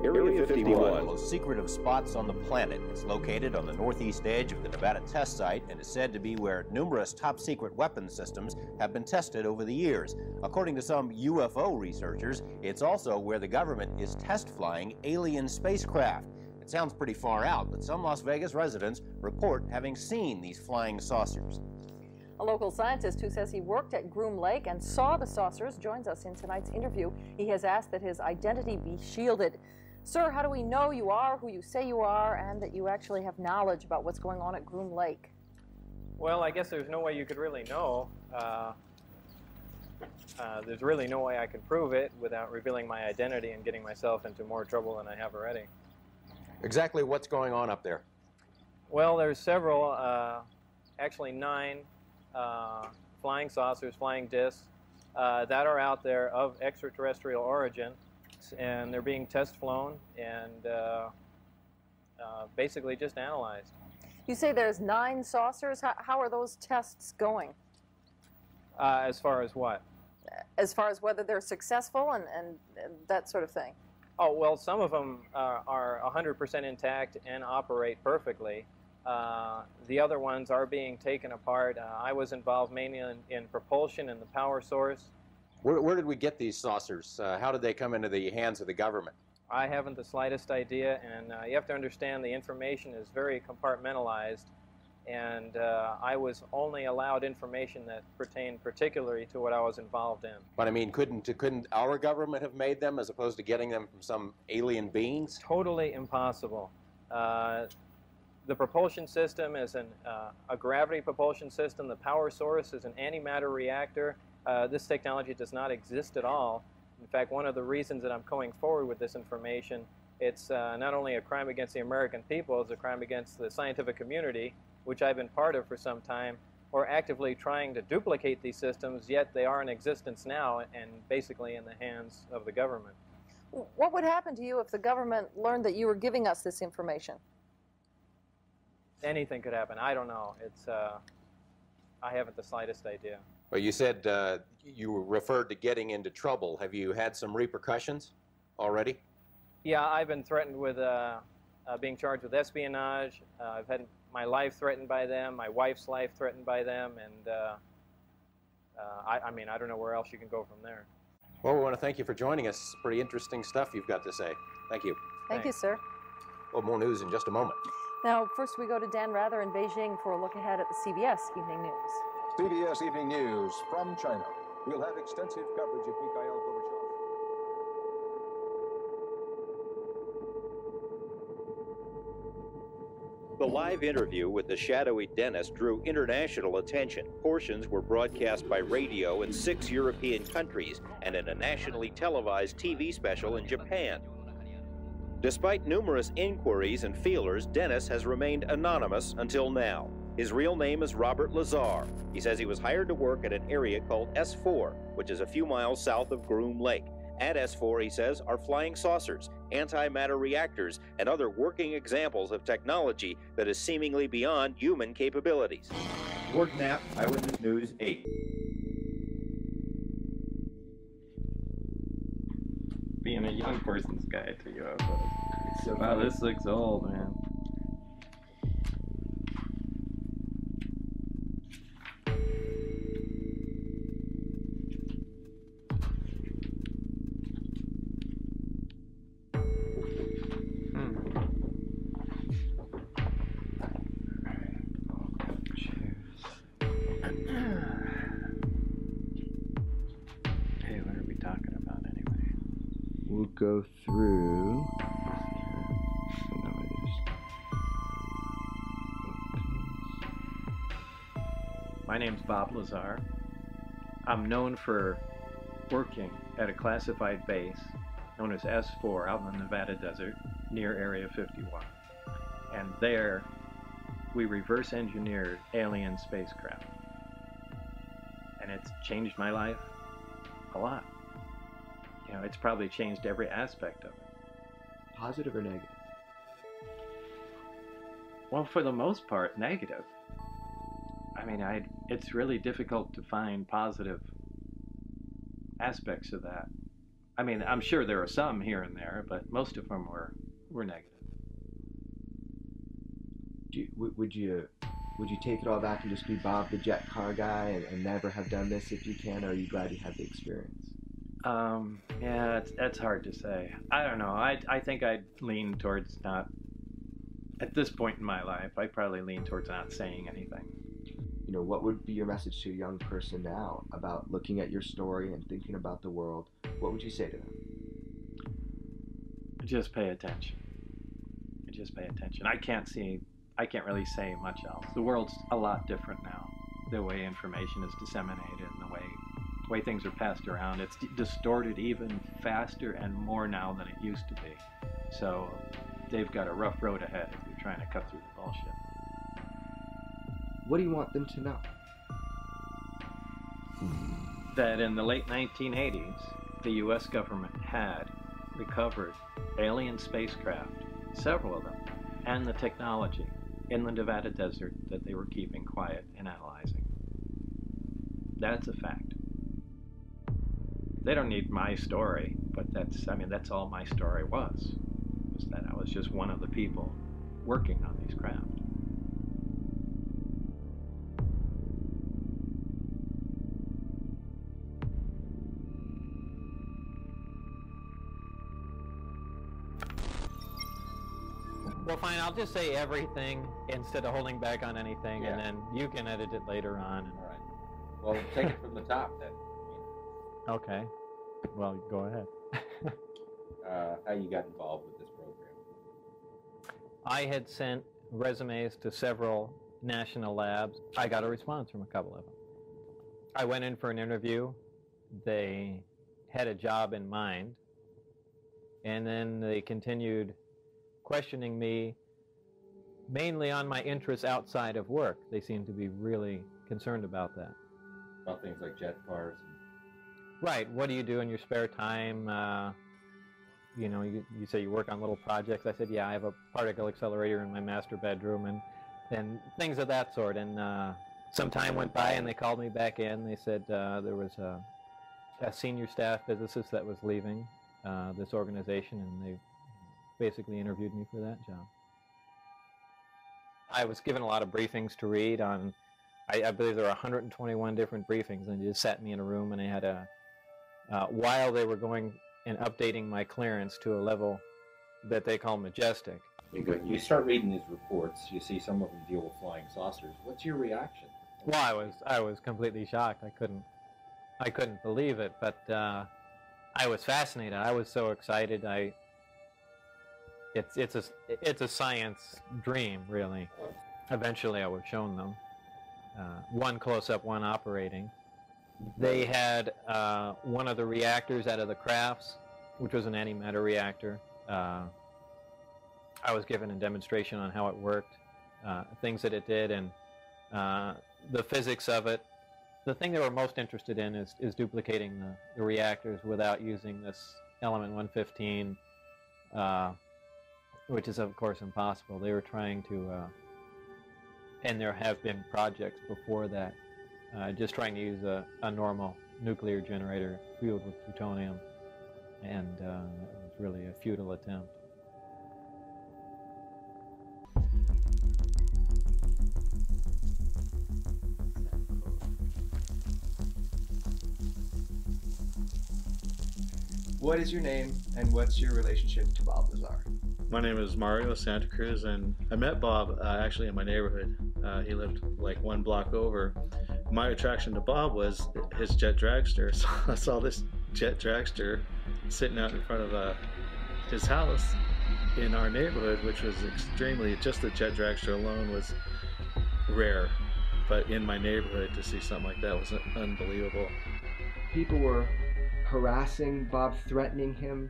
Area 51, one of the most secret of spots on the planet. It's located on the northeast edge of the Nevada test site and is said to be where numerous top-secret weapons systems have been tested over the years. According to some UFO researchers, it's also where the government is test flying alien spacecraft. It sounds pretty far out, but some Las Vegas residents report having seen these flying saucers. A local scientist who says he worked at Groom Lake and saw the saucers joins us in tonight's interview. He has asked that his identity be shielded. Sir, how do we know you are who you say you are and that you actually have knowledge about what's going on at Groom Lake? Well, I guess there's no way you could really know. There's really no way I can prove it without revealing my identity and getting myself into more trouble than I have already. Exactly what's going on up there? Well, there's several, actually 9 flying saucers, flying discs that are out there of extraterrestrial origin, and they're being test flown and basically just analyzed. You say there's 9 saucers. How are those tests going? As far as what? As far as whether they're successful and that sort of thing. Oh, well, some of them are 100% intact and operate perfectly. The other ones are being taken apart. I was involved mainly in propulsion and the power source. Where did we get these saucers? How did they come into the hands of the government? I haven't the slightest idea, and you have to understand the information is very compartmentalized, and I was only allowed information that pertained particularly to what I was involved in. But I mean, couldn't our government have made them as opposed to getting them from some alien beings? Totally impossible. The propulsion system is a gravity propulsion system. The power source is an antimatter reactor. This technology does not exist at all. In fact, one of the reasons that I'm going forward with this information, it's not only a crime against the American people, it's a crime against the scientific community, which I've been part of for some time. We're actively trying to duplicate these systems, yet they are in existence now and basically in the hands of the government. What would happen to you if the government learned that you were giving us this information? Anything could happen. I don't know. It's, I haven't the slightest idea. Well, you said you referred to getting into trouble. Have you had some repercussions already? Yeah, I've been threatened with being charged with espionage. I've had my life threatened by them, my wife's life threatened by them, and I mean, I don't know where else you can go from there. Well, we want to thank you for joining us. It's pretty interesting stuff you've got to say. Thank you. Thank you, sir. Well, more news in just a moment. Now, first we go to Dan Rather in Beijing for a look ahead at the CBS Evening News. CBS Evening News from China. We'll have extensive coverage of Mikhail Gorbachev. The live interview with the shadowy dentist drew international attention. Portions were broadcast by radio in 6 European countries and in a nationally televised TV special in Japan. Despite numerous inquiries and feelers, Dennis has remained anonymous until now. His real name is Robert Lazart. He says he was hired to work at an area called S4, which is a few miles south of Groom Lake. At S4, he says, are flying saucers, antimatter reactors, and other working examples of technology that is seemingly beyond human capabilities. Gordon Knapp, Eyewitness News 8. Being a young person's guide to UFOs. Wow, this looks old, man. We'll go through. My name's Bob Lazart. I'm known for working at a classified base known as S4 out in the Nevada desert near Area 51. And there we reverse engineered alien spacecraft. And it's changed my life a lot. You know, it's probably changed every aspect of it. Positive or negative? Well, for the most part, negative. I mean, it's really difficult to find positive aspects of that. I mean, I'm sure there are some here and there, but most of them were negative. Would you take it all back and just be Bob the jet car guy and never have done this if you can, or are you glad you had the experience? Yeah, that's hard to say. I don't know. I think I'd lean towards not, at this point in my life, I'd probably lean towards not saying anything. You know, what would be your message to a young person now about looking at your story and thinking about the world? What would you say to them? Just pay attention. Just pay attention. I can't really say much else. The world's a lot different now. The way information is disseminated and the way things are passed around, it's distorted even faster and more now than it used to be. So they've got a rough road ahead if they're trying to cut through the bullshit. What do you want them to know? That in the late 1980s, the U.S. government had recovered alien spacecraft, several of them, and the technology in the Nevada desert that they were keeping quiet and analyzing. That's a fact. They don't need my story, but that's all my story was that I was just one of the people working on these craft. Well, fine, I'll just say everything instead of holding back on anything, and then you can edit it later on. All right. Well, take it from the top then. Okay. Well, go ahead. How you got involved with this program? I had sent resumes to several national labs. I got a response from a couple of them. I went in for an interview. They had a job in mind, and then they continued questioning me mainly on my interests outside of work. They seemed to be really concerned about that. About things like jet cars. Right. What do you do in your spare time? You know, you say you work on little projects. I said, yeah, I have a particle accelerator in my master bedroom and things of that sort. And some time went by and they called me back in. They said there was a senior staff physicist that was leaving this organization, and they basically interviewed me for that job. I was given a lot of briefings to read on, I believe there were 121 different briefings, and they just sat me in a room, and I had while they were going and updating my clearance to a level that they call majestic. You start reading these reports, you see some of them deal with flying saucers. What's your reaction? Well, I was completely shocked. I couldn't believe it, but I was fascinated. I was so excited. It's a science dream, really. Eventually, I was shown them. One close-up, one operating. They had one of the reactors out of the crafts, which was an antimatter reactor. I was given a demonstration on how it worked, things that it did, and the physics of it. The thing they were most interested in is duplicating the reactors without using this element 115, which is, of course, impossible. They were trying to, and there have been projects before that, just trying to use a normal nuclear generator fueled with plutonium, and it was really a futile attempt. What is your name, and what's your relationship to Bob Lazart? My name is Mario Santa Cruz, and I met Bob actually in my neighborhood. He lived like one block over. My attraction to Bob was his jet dragster. So I saw this jet dragster sitting out in front of his house in our neighborhood, which was extremely, just the jet dragster alone was rare. But in my neighborhood, to see something like that was unbelievable. People were harassing Bob, threatening him,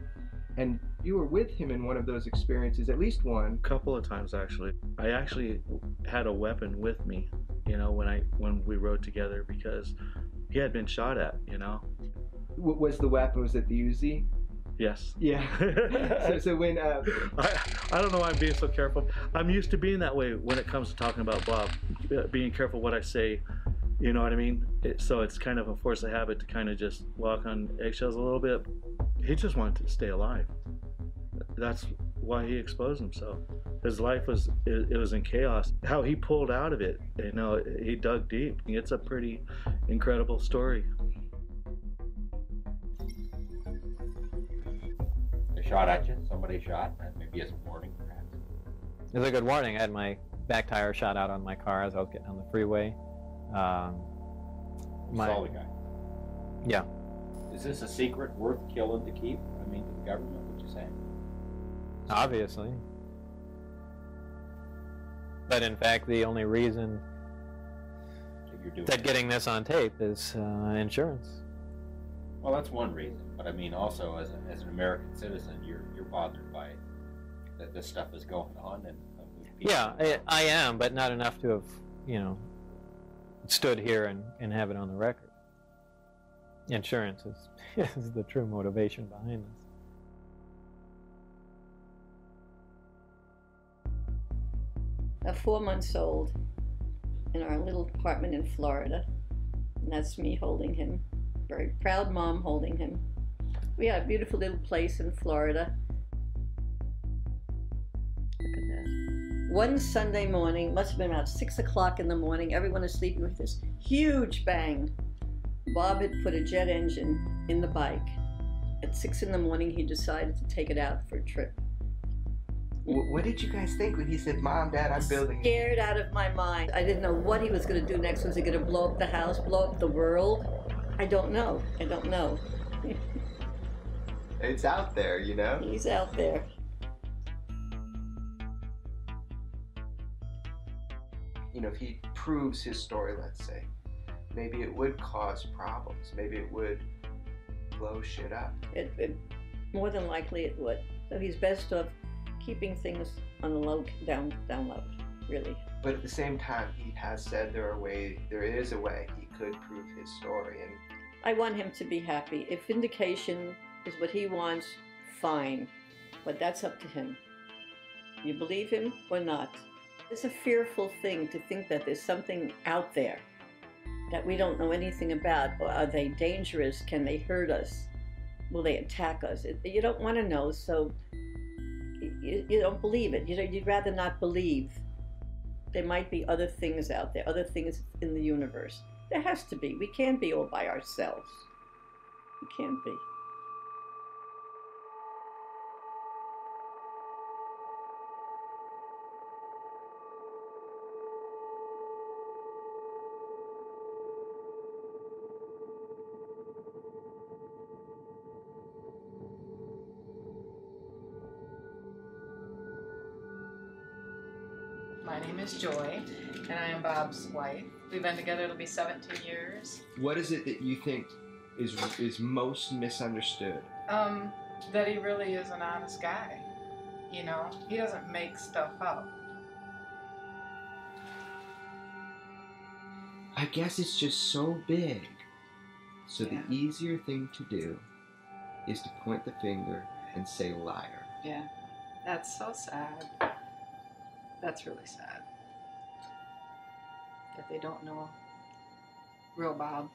and you were with him in one of those experiences, at least one. A couple of times, actually. I actually had a weapon with me, you know, when we rode together, because he had been shot at, you know. What was the weapon? Was it the Uzi? Yes. Yeah. so when I don't know why I'm being so careful. I'm used to being that way when it comes to talking about Bob, being careful what I say. You know what I mean? So it's kind of a force of habit to kind of just walk on eggshells a little bit. he just wanted to stay alive. That's why he exposed himself. His life was in chaos. How he pulled out of it, he dug deep. It's a pretty incredible story. They shot at you? Somebody shot? Maybe as a warning, perhaps? It was a good warning. I had my back tire shot out on my car as I was getting on the freeway. Saw the guy? Yeah. Is this a secret worth killing to keep? I mean, to the government, would you say? Obviously. But in fact, the only reason that getting this on tape is insurance. Well, that's one reason. But I mean, also as an American citizen, you're bothered by it, that this stuff is going on. And yeah, I am, but not enough to have, stood here and have it on the record. Insurance is the true motivation behind this. A 4 months old in our little apartment in Florida, and that's me holding him. Very proud mom holding him. We had a beautiful little place in Florida. Look at that. One Sunday morning, must have been about 6 o'clock in the morning, everyone is sleeping, with this huge bang. Bob had put a jet engine in the bike. At 6 in the morning, he decided to take it out for a trip. What did you guys think when he said, "Mom, Dad, I'm building"? Scared out of my mind. I didn't know what he was going to do next. Was he going to blow up the house, blow up the world? I don't know. I don't know. It's out there, He's out there. If he proves his story, let's say, maybe it would cause problems. Maybe it would blow shit up. It more than likely it would. So he's best off keeping things on the low, down low, really. But at the same time, he has said there is a way he could prove his story, and I want him to be happy. If vindication is what he wants, fine. But that's up to him. You believe him or not? It's a fearful thing to think that there's something out there that we don't know anything about. Are they dangerous? Can they hurt us? Will they attack us? You don't want to know, so you don't believe it. You'd rather not believe. There might be other things out there, other things in the universe. There has to be. We can't be all by ourselves. We can't be. My name is Joy, and I am Bob's wife. We've been together, it'll be 17 years. What is it that you think is most misunderstood? That he really is an honest guy. He doesn't make stuff up. I guess it's just so big. So Yeah. the easier thing to do is to point the finger and say liar. Yeah, that's so sad. That's really sad. That they don't know real Bob.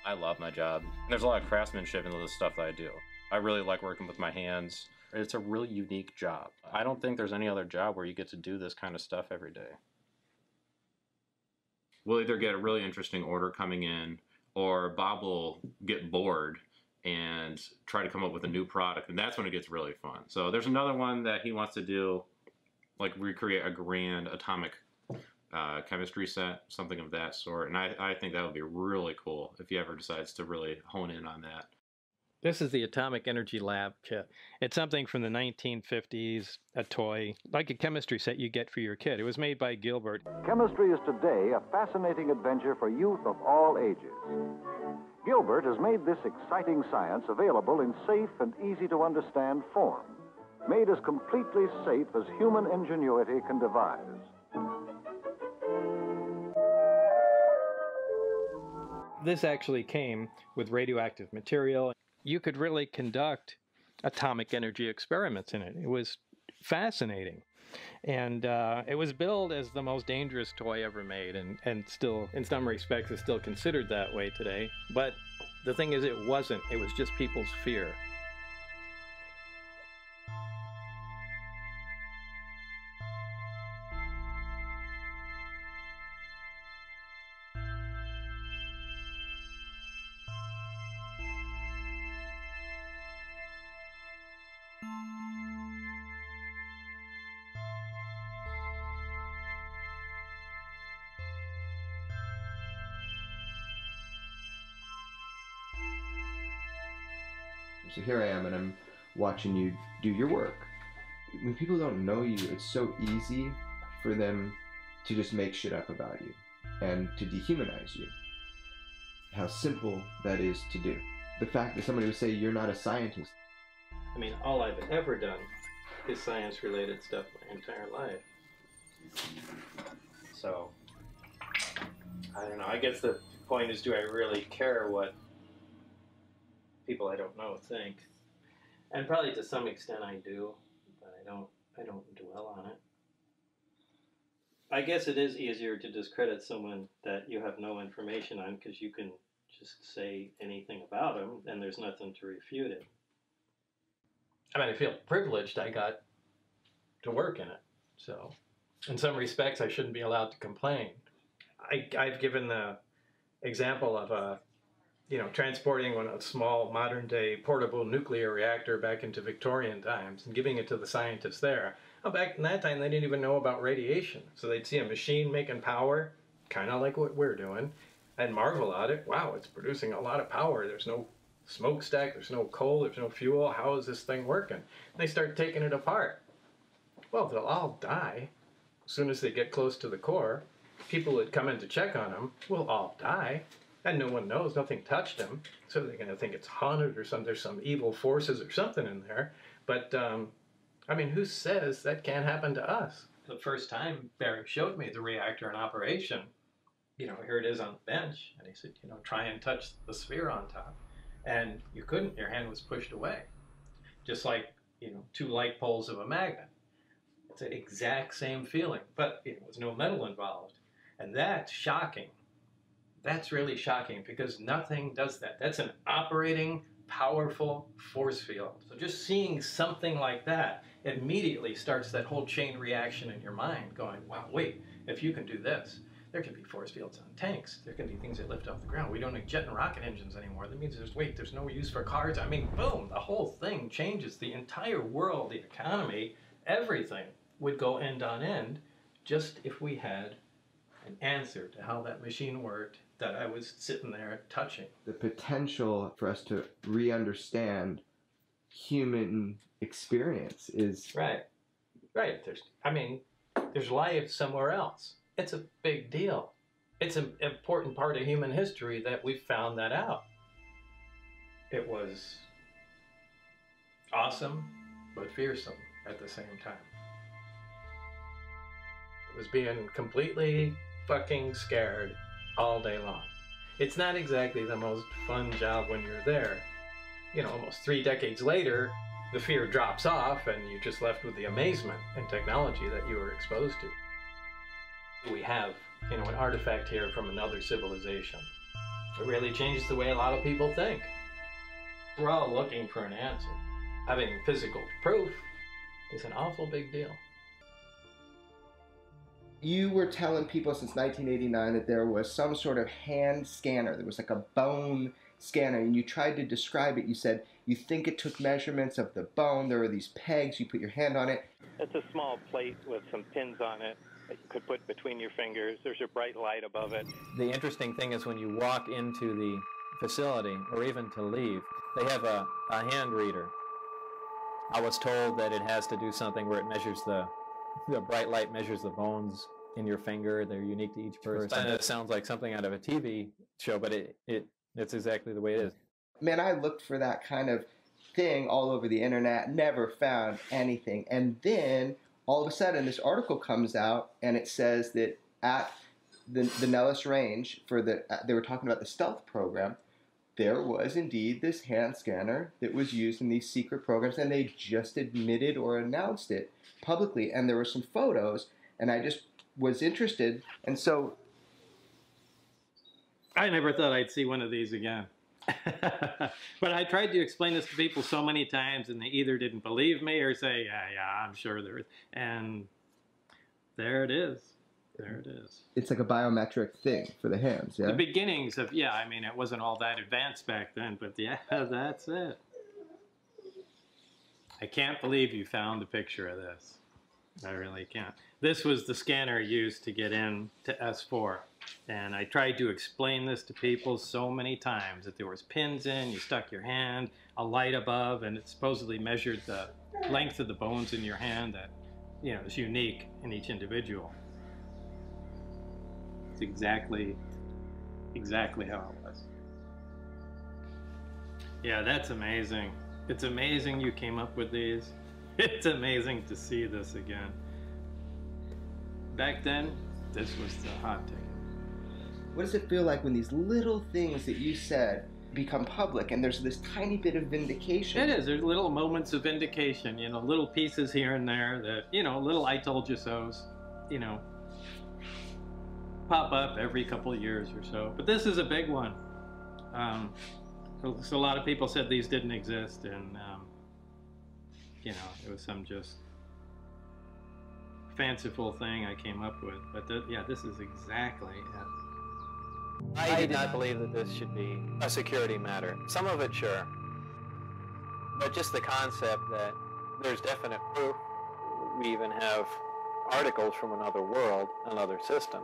I love my job. There's a lot of craftsmanship into the stuff that I do. I really like working with my hands. It's a really unique job. I don't think there's any other job where you get to do this kind of stuff every day. We'll either get a really interesting order coming in, or Bob will get bored and try to come up with a new product, and that's when it gets really fun. So there's another one that he wants to do, like recreate a grand atomic chemistry set, something of that sort, and I think that would be really cool if he ever decides to really hone in on that. This is the Atomic Energy Lab kit. It's something from the 1950s, a toy, like a chemistry set you get for your kid. It was made by Gilbert. Chemistry is today a fascinating adventure for youth of all ages. Gilbert has made this exciting science available in safe and easy-to-understand form, made as completely safe as human ingenuity can devise. This actually came with radioactive material. You could really conduct atomic energy experiments in it. It was fascinating. And it was billed as the most dangerous toy ever made, and still, in some respects, is still considered that way today. But the thing is, it wasn't. It was just people's fear. So here I am, and I'm watching you do your work. When people don't know you, it's so easy for them to just make shit up about you and to dehumanize you. How simple that is to do. The fact that somebody would say you're not a scientist. I mean, all I've ever done is science-related stuff my entire life. So, I don't know. I guess the point is, do I really care what people I don't know think? And probably to some extent I do, but I don't dwell on it. I guess it is easier to discredit someone that you have no information on, because you can just say anything about them and there's nothing to refute it. I mean, I feel privileged I got to work in it. So, in some respects, I shouldn't be allowed to complain. I've given the example of transporting a small modern-day portable nuclear reactor back into Victorian times and giving it to the scientists there. Well, back in that time, they didn't even know about radiation. So they'd see a machine making power, kind of like what we're doing, and marvel at it. Wow, it's producing a lot of power. There's no smokestack, there's no coal, there's no fuel. How is this thing working? And they start taking it apart. Well, they'll all die as soon as they get close to the core. People that come in to check on them will all die. And no one knows, nothing touched them, so they're going to think it's haunted or there's some evil forces or something in there. But, I mean, who says that can't happen to us? The first time Barry showed me the reactor in operation, here it is on the bench, and he said, try and touch the sphere on top. And you couldn't, your hand was pushed away. Just like, two light poles of a magnet. It's the exact same feeling, but there was no metal involved. And that's shocking. That's really shocking, because nothing does that. That's an operating, powerful force field. So just seeing something like that immediately starts that whole chain reaction in your mind going, wow, wait, if you can do this, there can be force fields on tanks. There can be things that lift off the ground. We don't need jet and rocket engines anymore. That means there's no use for cars. I mean, boom, the whole thing changes. The entire world, the economy, everything would go end on end just if we had an answer to how that machine worked that I was sitting there touching. The potential for us to re-understand human experience is... Right. There's life somewhere else. It's a big deal. It's an important part of human history that we found that out. It was awesome, but fearsome at the same time. It was being completely fucking scared all day long. It's not exactly the most fun job when you're there. Almost 3 decades later, the fear drops off and you're just left with the amazement and technology that you were exposed to. We have, an artifact here from another civilization. It really changes the way a lot of people think. We're all looking for an answer. Having physical proof is an awful big deal. You were telling people since 1989 that there was some sort of hand scanner. There was like a bone scanner, and you tried to describe it. You said you think it took measurements of the bone. There were these pegs. You put your hand on it. It's a small plate with some pins on it that you could put between your fingers. There's a bright light above it. The interesting thing is when you walk into the facility, or even to leave, they have a hand reader. I was told that it has to do something where it measures the bright light measures the bones in your finger. They're unique to each person. And it sounds like something out of a TV show, but it's exactly the way it is. Man, I looked for that kind of thing all over the internet, never found anything. And then all of a sudden this article comes out and it says that at the Nellis Range they were talking about the stealth program, there was indeed this hand scanner that was used in these secret programs, and they just admitted or announced it publicly. And there were some photos, and I just was interested, and so I never thought I'd see one of these again. But I tried to explain this to people so many times, and they either didn't believe me or say, yeah, I'm sure there is. And there it is. There it is. It's like a biometric thing for the hands, yeah? The beginnings of, yeah, I mean, it wasn't all that advanced back then, but yeah, that's it. I can't believe you found a picture of this. I really can't. This was the scanner used to get in to S4. And I tried to explain this to people so many times, that there was pins in, you stuck your hand, a light above, and it supposedly measured the length of the bones in your hand that, you know, is unique in each individual. It's exactly how it was. Yeah, that's amazing. It's amazing you came up with these. It's amazing to see this again. Back then, this was the hot ticket. What does it feel like when these little things that you said become public and there's this tiny bit of vindication? It is. There's little moments of vindication, you know, little pieces here and there that, you know, little I told you so's, you know, pop up every couple of years or so. But this is a big one. So a lot of people said these didn't exist, and, you know, it was some just fanciful thing I came up with. But yeah, this is exactly it. I did not believe that this should be a security matter. Some of it, sure. But just the concept that there's definite proof. We even have articles from another world, another system.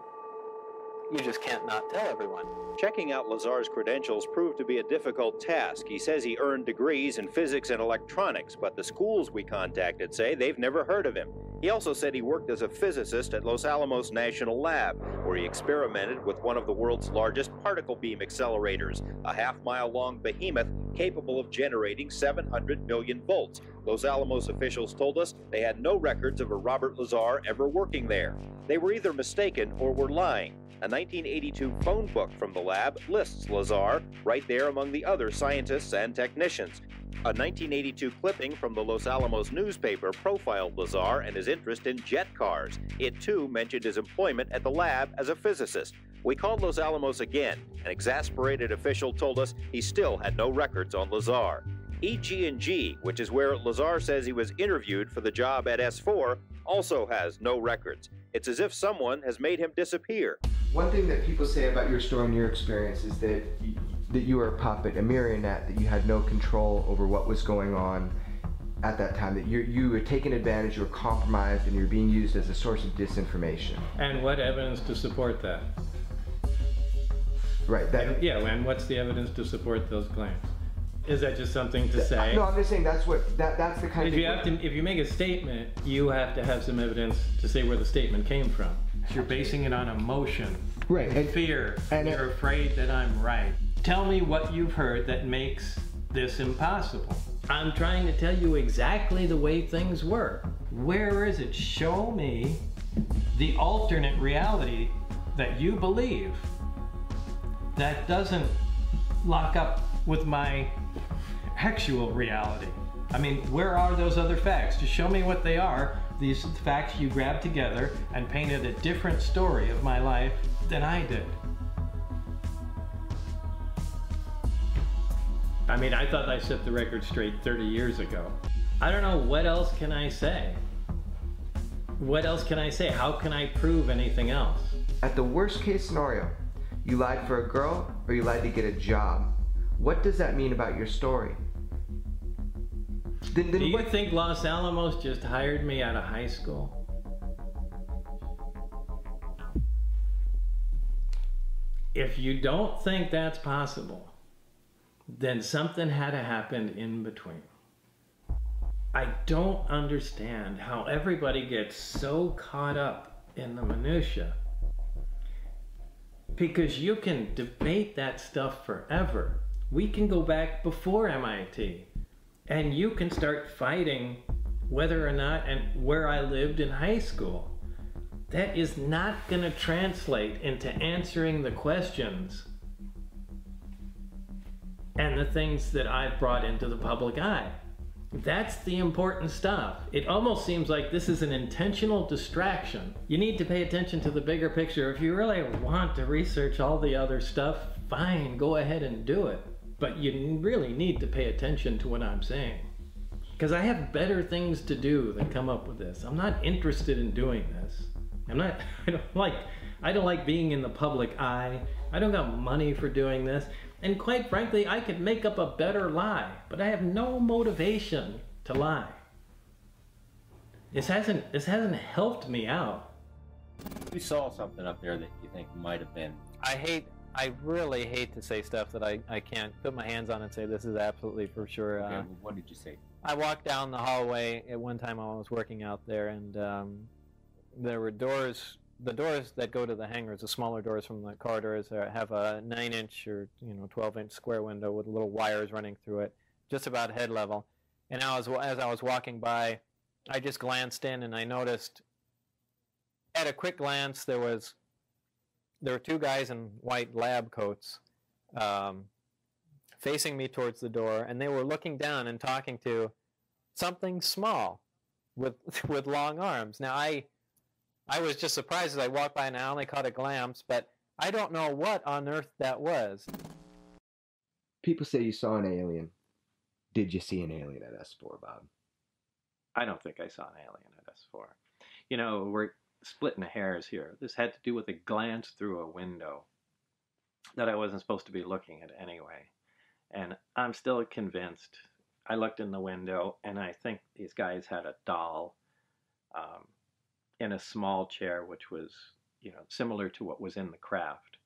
You just can't not tell everyone. Checking out Lazar's credentials proved to be a difficult task. He says he earned degrees in physics and electronics, but the schools we contacted say they've never heard of him. He also said he worked as a physicist at Los Alamos National Lab, where he experimented with one of the world's largest particle beam accelerators, a half-mile-long behemoth capable of generating 700 million volts. Los Alamos officials told us they had no records of a Robert Lazar ever working there. They were either mistaken or were lying. A 1982 phone book from the lab lists Lazar right there among the other scientists and technicians. A 1982 clipping from the Los Alamos newspaper profiled Lazar and his interest in jet cars. It too mentioned his employment at the lab as a physicist. We called Los Alamos again. An exasperated official told us he still had no records on Lazar. EG&G, which is where Lazar says he was interviewed for the job at S4, also has no records. It's as if someone has made him disappear. One thing that people say about your story and your experience is that you were a puppet, a marionette, that you had no control over what was going on at that time, that you were taken advantage, you were compromised, and you were being used as a source of disinformation. And what evidence to support that? Right. Yeah, and what's the evidence to support those claims? Is that just something to say? No, I'm just saying that's the kind of thing. If you make a statement, you have to have some evidence to say where the statement came from. You're basing it on emotion, right, and fear, and you're afraid that I'm right. Tell me what you've heard that makes this impossible. I'm trying to tell you exactly the way things were. Where is it? Show me the alternate reality that you believe that doesn't lock up with my actual reality. I mean, where are those other facts? Just show me what they are. These facts you grabbed together and painted a different story of my life than I did. I mean, I thought I set the record straight 30 years ago. I don't know, what else can I say? What else can I say? How can I prove anything else? At the worst case scenario, you lied for a girl or you lied to get a job. What does that mean about your story? Do you think Los Alamos just hired me out of high school? If you don't think that's possible, then something had to happen in between. I don't understand how everybody gets so caught up in the minutia, because you can debate that stuff forever. We can go back before MIT. And you can start fighting whether or not and where I lived in high school. That is not going to translate into answering the questions and the things that I've brought into the public eye. That's the important stuff. It almost seems like this is an intentional distraction. You need to pay attention to the bigger picture. If you really want to research all the other stuff, fine, go ahead and do it. But you really need to pay attention to what I'm saying. Because I have better things to do than come up with this. I'm not interested in doing this. I don't like being in the public eye. I don't got money for doing this. And quite frankly, I could make up a better lie, but I have no motivation to lie. This hasn't helped me out. You saw something up there that you think might have been. I really hate to say stuff that I can't put my hands on and say this is absolutely for sure. Okay, what did you say? I walked down the hallway at one time while I was working out there, and there were doors. The doors that go to the hangars, the smaller doors from the corridors, have a 9-inch or 12-inch square window with little wires running through it, just about head level. And as I was walking by, I just glanced in and I noticed, at a quick glance, there were two guys in white lab coats facing me towards the door, and they were looking down and talking to something small with long arms. Now I was just surprised as I walked by and I only caught a glance, but I don't know what on earth that was. People say you saw an alien. Did you see an alien at S4, Bob? I don't think I saw an alien at S4. We're splitting hairs here. This had to do with a glance through a window that I wasn't supposed to be looking at anyway. And I'm still convinced. I looked in the window, and I think these guys had a doll in a small chair, which was, similar to what was in the craft.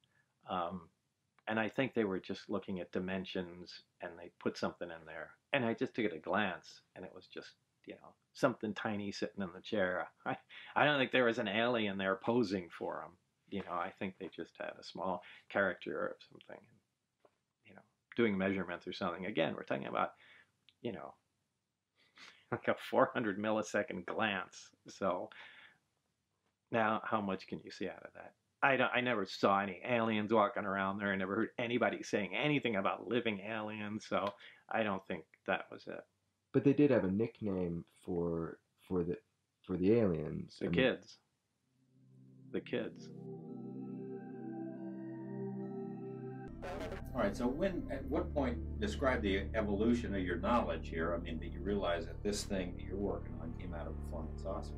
And I think they were just looking at dimensions, and they put something in there. And I just took it a glance, and it was just, something tiny sitting in the chair. I don't think there was an alien there posing for them. I think they just had a small character or something, doing measurements or something. Again, we're talking about, like a 400 millisecond glance. So now, how much can you see out of that? I never saw any aliens walking around there. I never heard anybody saying anything about living aliens. So I don't think that was it. But they did have a nickname for the aliens. The kids. The kids. All right. So at what point, describe the evolution of your knowledge here? I mean, that you realize that this thing that you're working on came out of a flying saucer.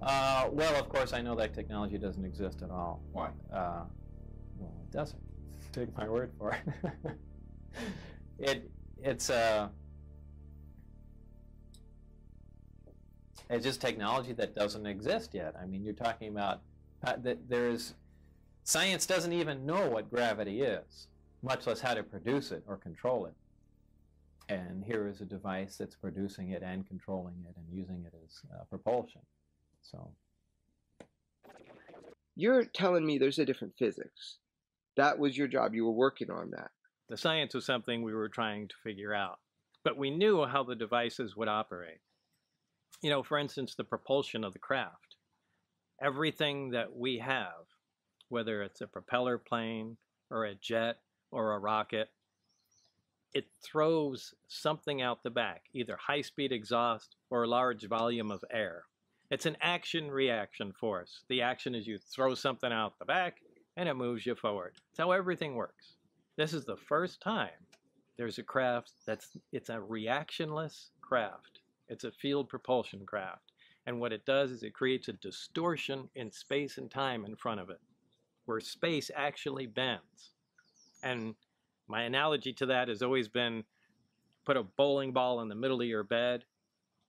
Well, of course, I know that technology doesn't exist at all. Why? Well, it doesn't. Take my word for it. It's just technology that doesn't exist yet. I mean, you're talking about that science doesn't even know what gravity is, much less how to produce it or control it. And here is a device that's producing it and controlling it and using it as propulsion. So you're telling me there's a different physics. That was your job. You were working on that. The science was something we were trying to figure out, but we knew how the devices would operate. For instance, the propulsion of the craft. Everything that we have, whether it's a propeller plane or a jet or a rocket, it throws something out the back, either high-speed exhaust or a large volume of air. It's an action-reaction force. The action is you throw something out the back, and it moves you forward. That's how everything works. This is the first time there's a craft it's a reactionless craft. It's a field propulsion craft. And what it does is it creates a distortion in space and time in front of it, where space actually bends. And my analogy to that has always been, put a bowling ball in the middle of your bed,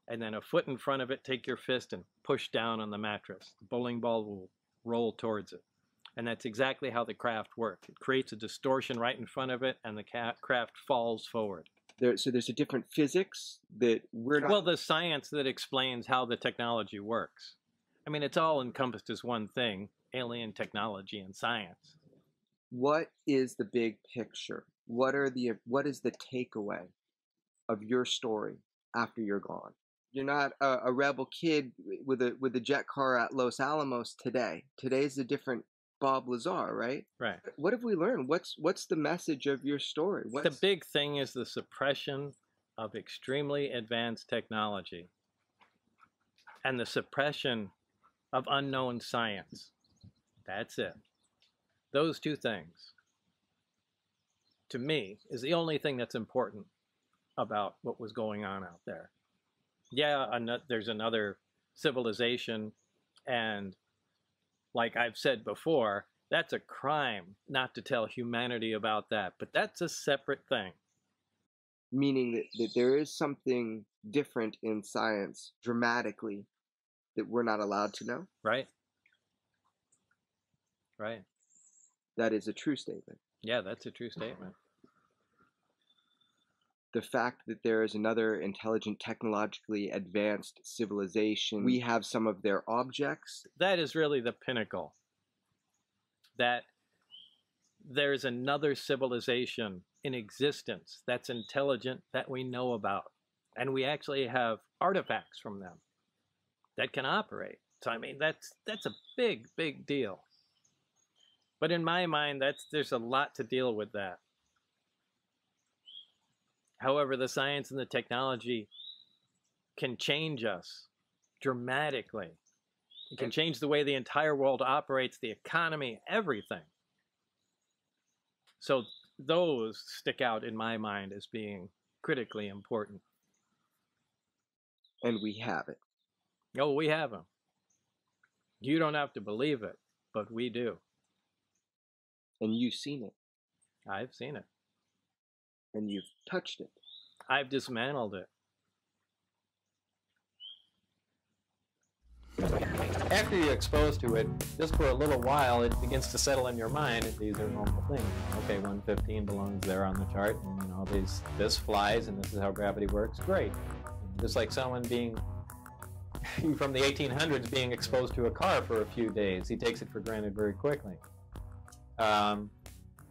and then a foot in front of it, take your fist and push down on the mattress. The bowling ball will roll towards it. And that's exactly how the craft works. It creates a distortion right in front of it, and the craft falls forward. So there's a different physics that we're not... Well, the science that explains how the technology works. I mean, it's all encompassed as one thing, alien technology and science. What is the big picture? What is the takeaway of your story after you're gone? You're not a rebel kid with a jet car at Los Alamos today. Today's a different Bob Lazar, right? Right. What have we learned? What's the message of your story? The big thing is the suppression of extremely advanced technology and the suppression of unknown science. That's it. Those two things, to me, is the only thing that's important about what was going on out there. Yeah, there's another civilization, and like I've said before, that's a crime not to tell humanity about that, but that's a separate thing. Meaning that there is something different in science dramatically that we're not allowed to know? Right. Right. That is a true statement. Yeah, that's a true statement. The fact that there is another intelligent, technologically advanced civilization, we have some of their objects. That is really the pinnacle. That there's another civilization in existence that's intelligent that we know about. And we actually have artifacts from them that can operate. So, I mean, that's a big, big deal. But in my mind, there's a lot to deal with that. However, the science and the technology can change us dramatically. It can change the way the entire world operates, the economy, everything. So those stick out in my mind as being critically important. And we have it. Oh, we have them. You don't have to believe it, but we do. And you've seen it. I've seen it. And you've touched it. I've dismantled it. After you're exposed to it, just for a little while, it begins to settle in your mind that these are normal things. Okay, 115 belongs there on the chart, and you know, this flies, and this is how gravity works. Great. Just like someone being from the 1800s being exposed to a car for a few days, he takes it for granted very quickly.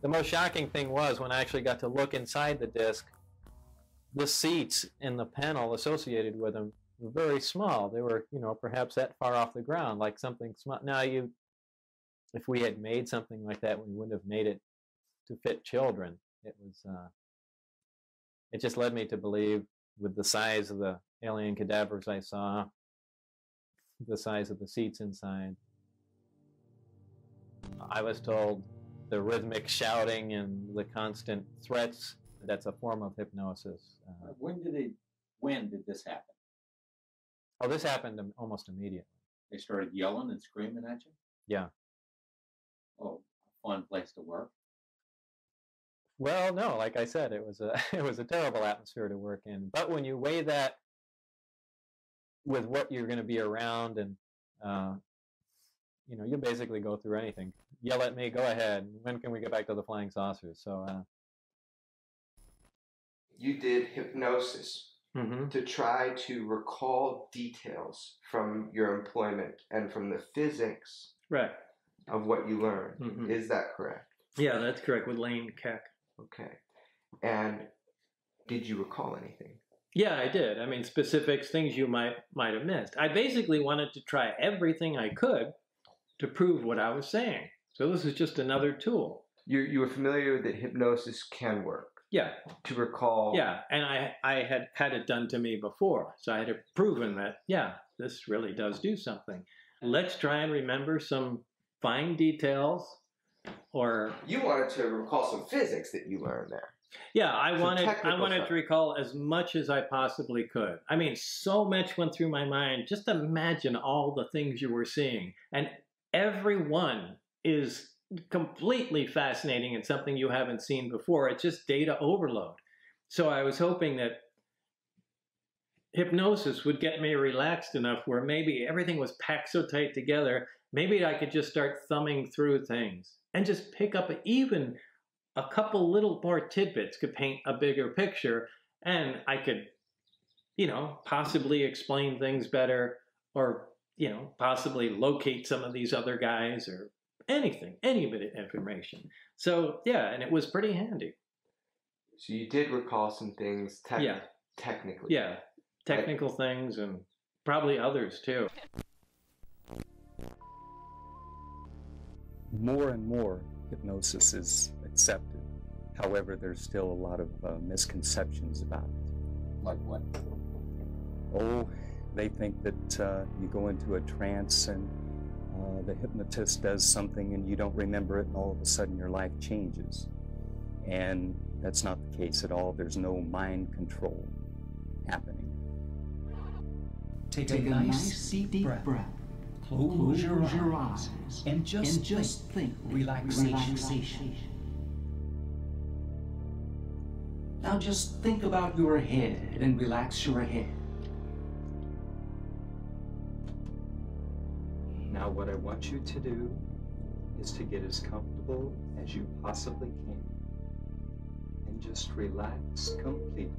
The most shocking thing was when I actually got to look inside the disc, the seats in the panel associated with them were very small. They were, you know, perhaps that far off the ground, like something small. Now, if we had made something like that, we wouldn't have made it to fit children. It just led me to believe, with the size of the alien cadavers I saw, the size of the seats inside. I was told the rhythmic shouting and the constant threats, that's a form of hypnosis. When did this happen? Oh, this happened almost immediately. They started yelling and screaming at you? Yeah. Oh, a fun place to work? Well, no, like I said, it was a terrible atmosphere to work in. But when you weigh that with what you're going to be around, and you know, you basically go through anything. Yell at me, go ahead. When can we get back to the flying saucers? So you did hypnosis to try to recall details from your employment and from the physics of what you learned. Is that correct? Yeah, that's correct, with Lane Keck. Okay. And did you recall anything? Yeah, I did. I mean, specifics, things you might have missed. I basically wanted to try everything I could to prove what I was saying. So this is just another tool. You were familiar that hypnosis can work? Yeah. To recall? Yeah, and I had it done to me before, so I had proven that, yeah, this really does do something. Let's try and remember some fine details, or... You wanted to recall some physics that you learned there. Yeah, I wanted to recall as much as I possibly could. I mean, so much went through my mind. Just imagine all the things you were seeing. And every one is completely fascinating and something you haven't seen before. It's just data overload. So I was hoping that hypnosis would get me relaxed enough where maybe everything was packed so tight together, maybe I could just start thumbing through things and just pick up even a couple little more tidbits could paint a bigger picture, and I could, you know, possibly explain things better, or, you know, possibly locate some of these other guys, or anything, any bit of information. So, yeah, and it was pretty handy. So you did recall some things technically? Yeah, technical things, and probably others too. More and more hypnosis is accepted. However, there's still a lot of misconceptions about it. Like what? Oh, they think that you go into a trance and the hypnotist does something and you don't remember it, and all of a sudden your life changes. And that's not the case at all. There's no mind control happening. Take a nice deep breath. Close your eyes and just think relaxation. Now just think about your head and relax your head. Now what I want you to do is to get as comfortable as you possibly can and just relax completely.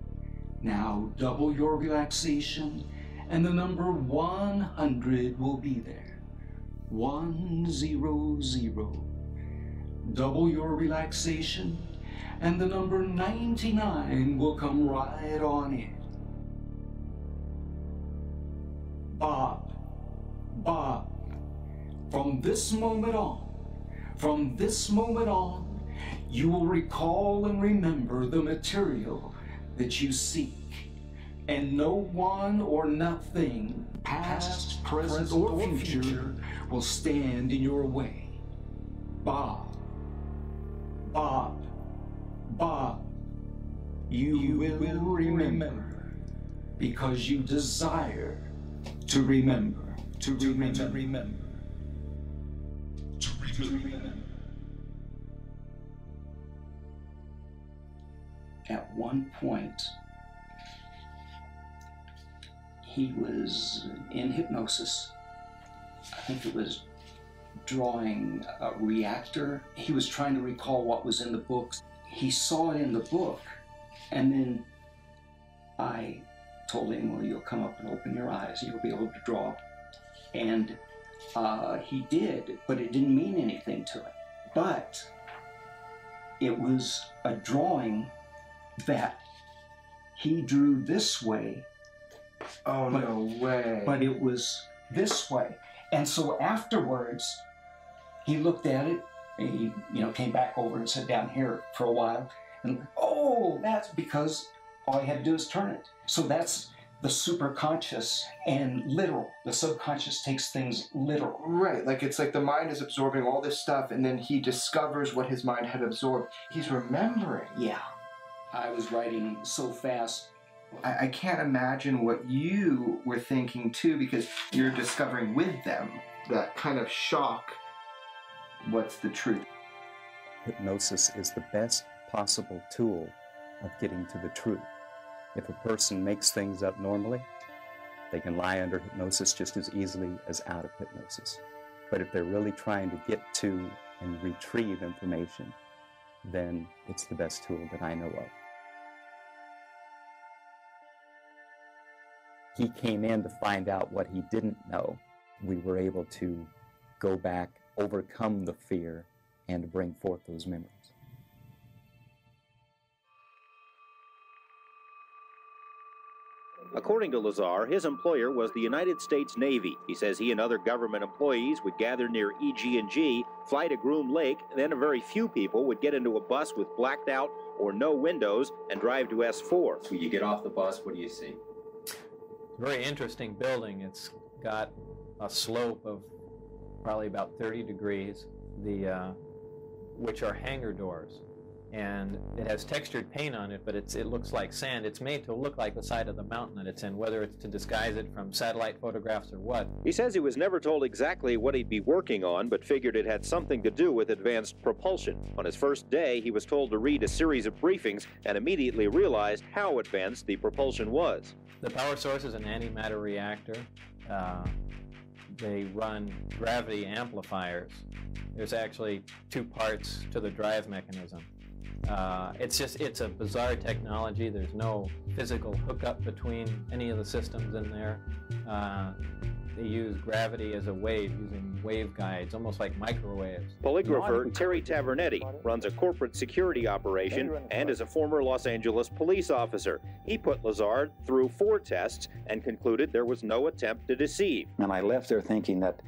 Now double your relaxation and the number 100 will be there. 100. Double your relaxation and the number 99 will come right on in. Bob, from this moment on, you will recall and remember the material that you seek, and no one or nothing, past, present, or future, will stand in your way. Bob, you will remember, because you desire to remember. At one point, he was in hypnosis. I think it was drawing a reactor. He was trying to recall what was in the books. He saw it in the book, and then I told him, well, you'll come up and open your eyes, and you'll be able to draw. And he did, but it didn't mean anything to him. But it was a drawing that he drew this way. Oh, no way. But it was this way. And so afterwards, he looked at it, and he came back over and sat down here for a while. And, oh, that's because all he had to do is turn it. So that's the superconscious and literal. The subconscious takes things literal. Right, it's like the mind is absorbing all this stuff, and then he discovers what his mind had absorbed. He's remembering. Yeah. I was writing so fast. I can't imagine what you were thinking, too, because you're discovering with them that kind of shock. What's the truth? Hypnosis is the best possible tool of getting to the truth. If a person makes things up normally, they can lie under hypnosis just as easily as out of hypnosis. But if they're really trying to get to and retrieve information, then it's the best tool that I know of. He came in to find out what he didn't know. We were able to go back, overcome the fear, and bring forth those memories. According to Lazart, his employer was the United States Navy. He says he and other government employees would gather near EG&G, fly to Groom Lake, and then a very few people would get into a bus with blacked out or no windows and drive to S4. When you get off the bus, what do you see? Very interesting building. It's got a slope of probably about 30 degrees, which are hangar doors. And it has textured paint on it, but it looks like sand. It's made to look like the side of the mountain that it's in, whether it's to disguise it from satellite photographs or what. He says he was never told exactly what he'd be working on, but figured it had something to do with advanced propulsion. On his first day, he was told to read a series of briefings and immediately realized how advanced the propulsion was. The power source is an antimatter reactor. They run gravity amplifiers. There's actually two parts to the drive mechanism. It's a bizarre technology. There's no physical hookup between any of the systems in there. They use gravity as a wave, using waveguides, almost like microwaves. Polygrapher Terry Tavernetti runs a corporate security operation and is a former Los Angeles police officer. He put Lazart through 4 tests and concluded there was no attempt to deceive. And I left there thinking that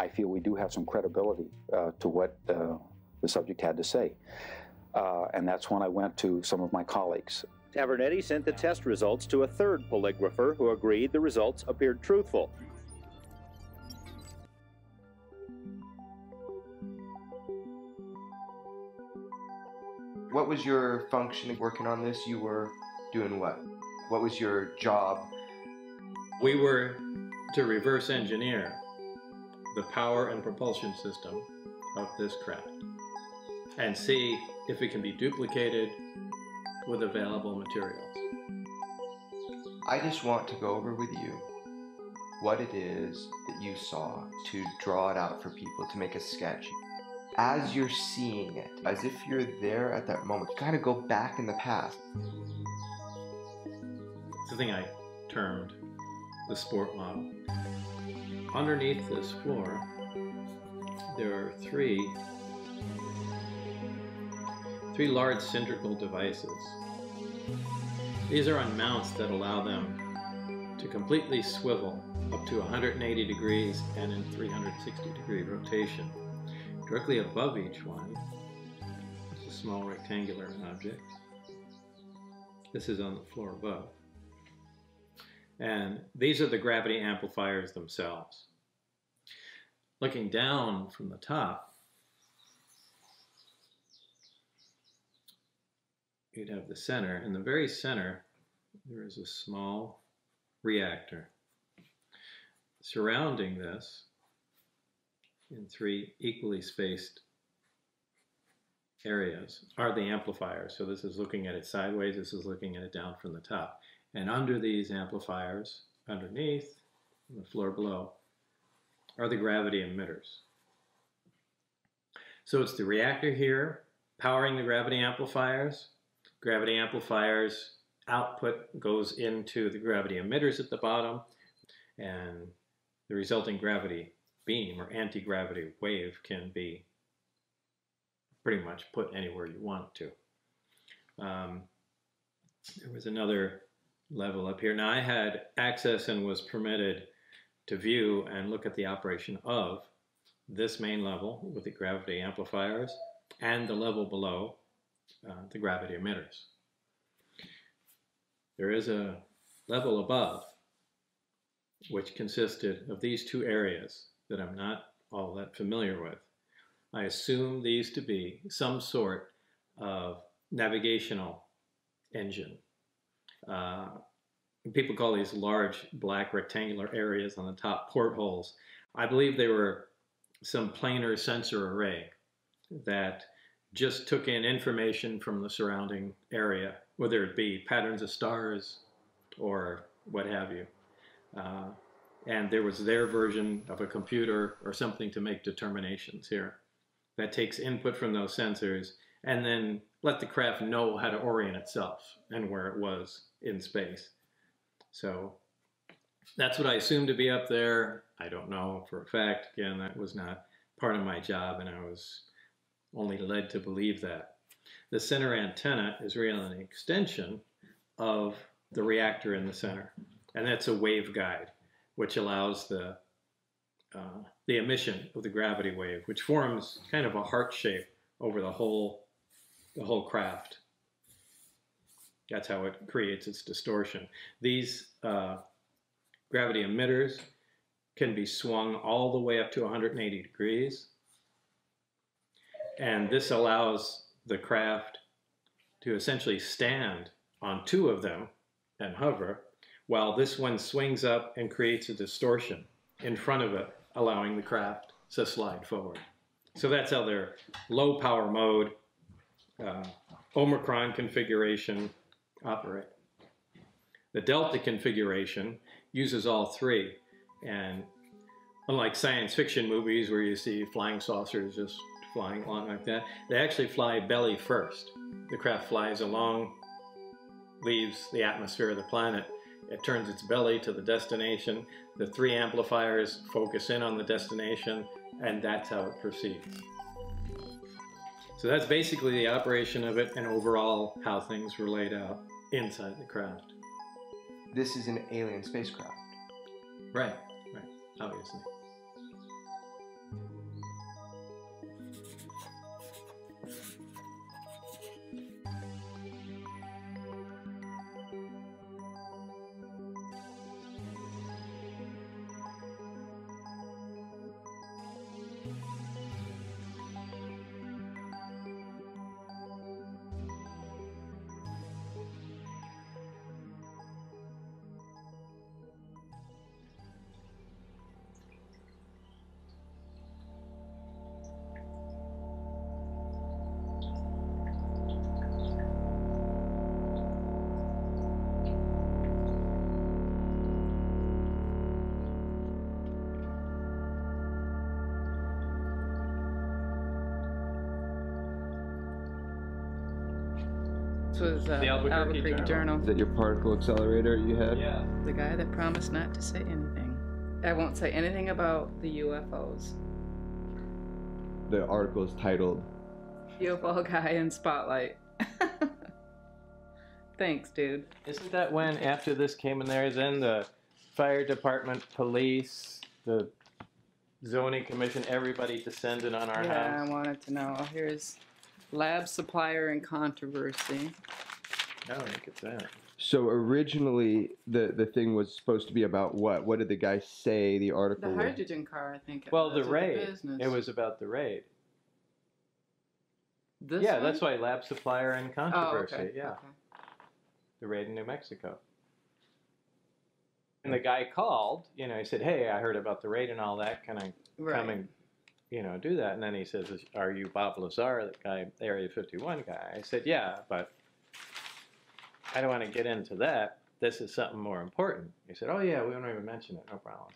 I feel we do have some credibility to what the subject had to say. And that's when I went to some of my colleagues. Tavernetti sent the test results to a third polygrapher who agreed the results appeared truthful. What was your function working on this? You were doing what? What was your job? We were to reverse engineer the power and propulsion system of this craft and see if it can be duplicated with available materials. I just want to go over with you what it is that you saw, to draw it out for people, to make a sketch. As you're seeing it, as if you're there at that moment, kind of go back in the past. It's the thing I termed the sport model. Underneath this floor, there are three large cylindrical devices. These are on mounts that allow them to completely swivel up to 180 degrees and in 360-degree rotation. Directly above each one is a small rectangular object. This is on the floor above. And these are the gravity amplifiers themselves. Looking down from the top, you'd have the center. In the very center, there is a small reactor. Surrounding this, in three equally spaced areas, are the amplifiers. So this is looking at it sideways, this is looking at it down from the top. And under these amplifiers, underneath, on the floor below, are the gravity emitters. So it's the reactor here, powering the gravity amplifiers. Gravity amplifiers output goes into the gravity emitters at the bottom, and the resulting gravity beam or anti-gravity wave can be pretty much put anywhere you want to. There was another level up here. Now I had access and was permitted to view and look at the operation of this main level with the gravity amplifiers and the level below, the gravity emitters. There is a level above which consisted of these two areas that I'm not all that familiar with. I assume these to be some sort of navigational engine. People call these large black rectangular areas on the top portholes. I believe they were some planar sensor array that just took in information from the surrounding area, whether it be patterns of stars or what have you. And there was their version of a computer or something to make determinations here that takes input from those sensors and then let the craft know how to orient itself and where it was in space. So that's what I assumed to be up there. I don't know for a fact. Again, that was not part of my job, and I was only led to believe that. The center antenna is really an extension of the reactor in the center, and that's a waveguide, which allows the emission of the gravity wave, which forms kind of a heart shape over the whole craft. That's how it creates its distortion. These gravity emitters can be swung all the way up to 180 degrees. And this allows the craft to essentially stand on two of them and hover, while this one swings up and creates a distortion in front of it, allowing the craft to slide forward. So that's how their low power mode, Omicron configuration operate. The Delta configuration uses all three, and unlike science fiction movies where you see flying saucers just flying along like that, they actually fly belly first. The craft flies along, leaves the atmosphere of the planet, it turns its belly to the destination, the three amplifiers focus in on the destination, and that's how it proceeds. So that's basically the operation of it and overall how things were laid out inside the craft. This is an alien spacecraft. Right, obviously. This was The Albuquerque Journal. Is that your particle accelerator you had? Yeah. The guy that promised not to say anything. I won't say anything about the UFOs. The article is titled UFO guy in spotlight. Thanks, dude. Isn't that when, after this came in there, then the fire department, police, the zoning commission, everybody descended on our Yeah, house? I wanted to know. Here's lab supplier and controversy. I don't think it's that. So originally, the thing was supposed to be about what? What did the guy say? The article. The was? hydrogen car, I think. Well, the was, or raid. business. It was about the raid. This yeah, one? that's why lab supplier and controversy. Oh, okay. Yeah. Okay. The raid in New Mexico. And the guy called, you know, he said, hey, I heard about the raid and all that. Can I come and, you know, do that? And then he says, are you Bob Lazar, the guy, Area 51 guy? I said, yeah, but I don't want to get into that. This is something more important. He said, oh, yeah, we won't even mention it. No problem.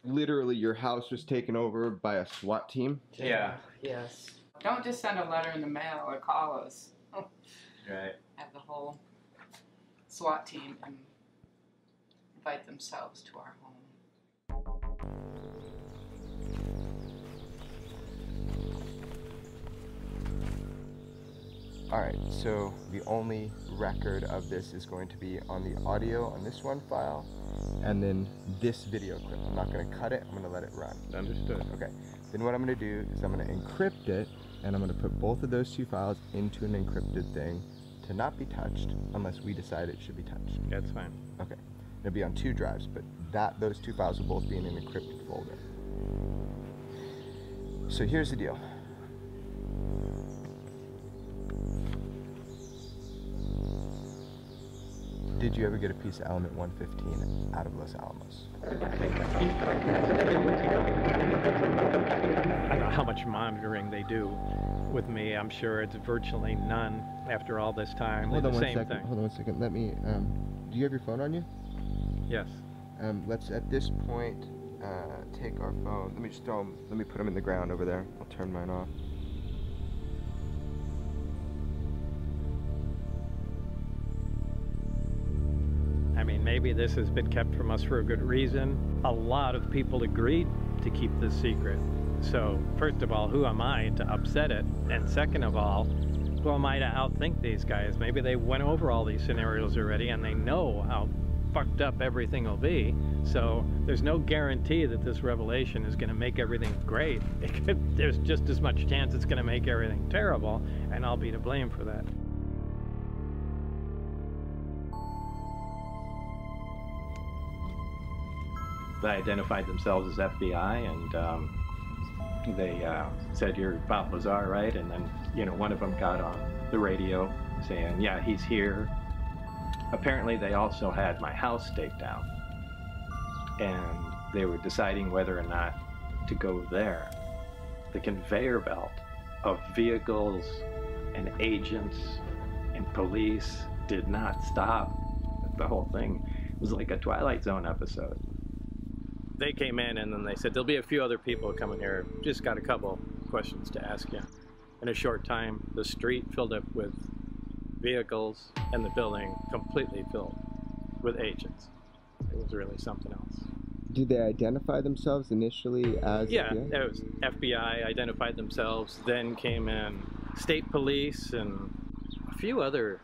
Literally, your house was taken over by a SWAT team? Yeah. Yes. Don't just send a letter in the mail or call us. Right. Have the whole SWAT team and invite themselves to our home. Alright, so the only record of this is going to be on the audio on this one file, and then this video clip. I'm not going to cut it, I'm going to let it run. Understood. Okay, then what I'm going to do is I'm going to encrypt it, and I'm going to put both of those two files into an encrypted thing to not be touched unless we decide it should be touched. That's fine. Okay, it'll be on 2 drives, but those 2 files will both be in an encrypted folder. So here's the deal. Did you ever get a piece of element 115 out of Los Alamos? I don't know how much monitoring they do with me. I'm sure it's virtually none after all this time. Hold on the one same second. thing. Hold on 1 second. Let me. Do you have your phone on you? Yes. Let's at this point take our phone. Let me just throw them. Let me put them in the ground over there. I'll turn mine off. I mean, maybe this has been kept from us for a good reason. A lot of people agreed to keep this secret. So, first of all, who am I to upset it? And second of all, who am I to outthink these guys? Maybe they went over all these scenarios already and they know how fucked up everything will be. So, there's no guarantee that this revelation is going to make everything great. There's just as much chance it's going to make everything terrible, and I'll be to blame for that. They identified themselves as FBI, and they said, you're Bob Lazar, right? And then, you know, one of them got on the radio saying, yeah, he's here. Apparently they also had my house staked out, and they were deciding whether or not to go there. The conveyor belt of vehicles and agents and police did not stop. The whole thing was like a Twilight Zone episode. They came in and then they said, there'll be a few other people coming here. Just got a couple questions to ask you. In a short time, the street filled up with vehicles and the building completely filled with agents. It was really something else. Did they identify themselves initially as Yeah, FBI? it was FBI, identified themselves, then came in state police and a few other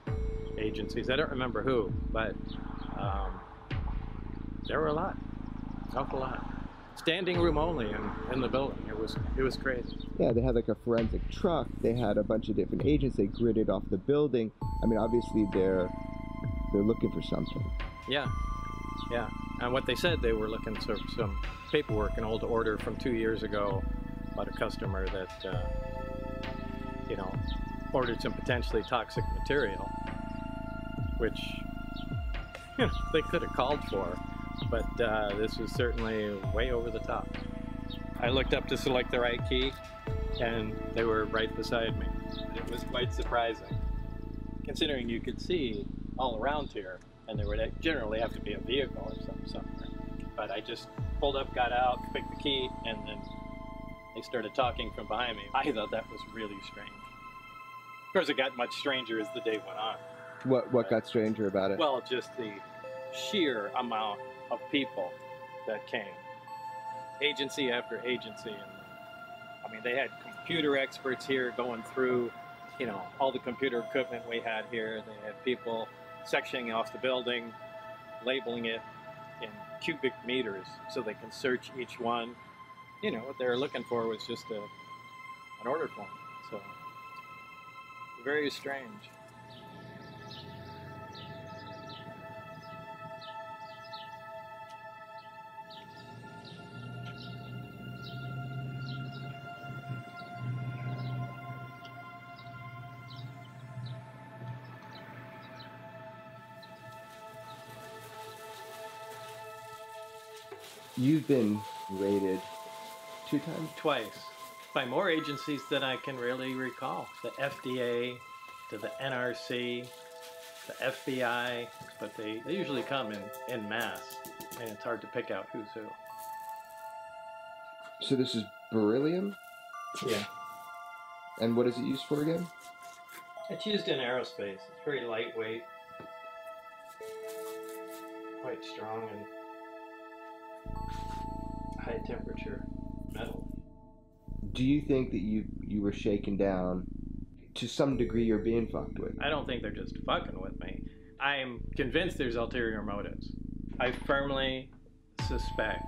agencies. I don't remember who, but there were a lot. Awful lot. Standing room only in the building. It was crazy. Yeah, they had like a forensic truck. They had a bunch of different agents. They gridded off the building. I mean, obviously they're looking for something. Yeah, yeah. And what they said, they were looking for some paperwork, an old order from 2 years ago about a customer that, you know, ordered some potentially toxic material, which, you know, they could have called for. But this was certainly way over the top. I looked up to select the right key, and they were right beside me. It was quite surprising, considering you could see all around here, and there would generally have to be a vehicle or something somewhere. But I just pulled up, got out, picked the key, and then they started talking from behind me. I thought that was really strange. Of course, it got much stranger as the day went on. What got stranger about it? Well, just the sheer amount of people that came, agency after agency, and I mean, they had computer experts here going through, you know, all the computer equipment we had here. They had people sectioning off the building, labeling it in cubic meters so they can search each one. You know, what they were looking for was just an order form. So, very strange. You've been raided 2 times? Twice. By more agencies than I can really recall. The FDA, to the NRC, the FBI, but they usually come in mass, and it's hard to pick out who's who. So this is beryllium? Yeah. And what is it used for again? It's used in aerospace. It's very lightweight, quite strong, and high temperature metal. Do you think that you were shaken down? To some degree, you're being fucked with. I don't think they're just fucking with me. I'm convinced there's ulterior motives. I firmly suspect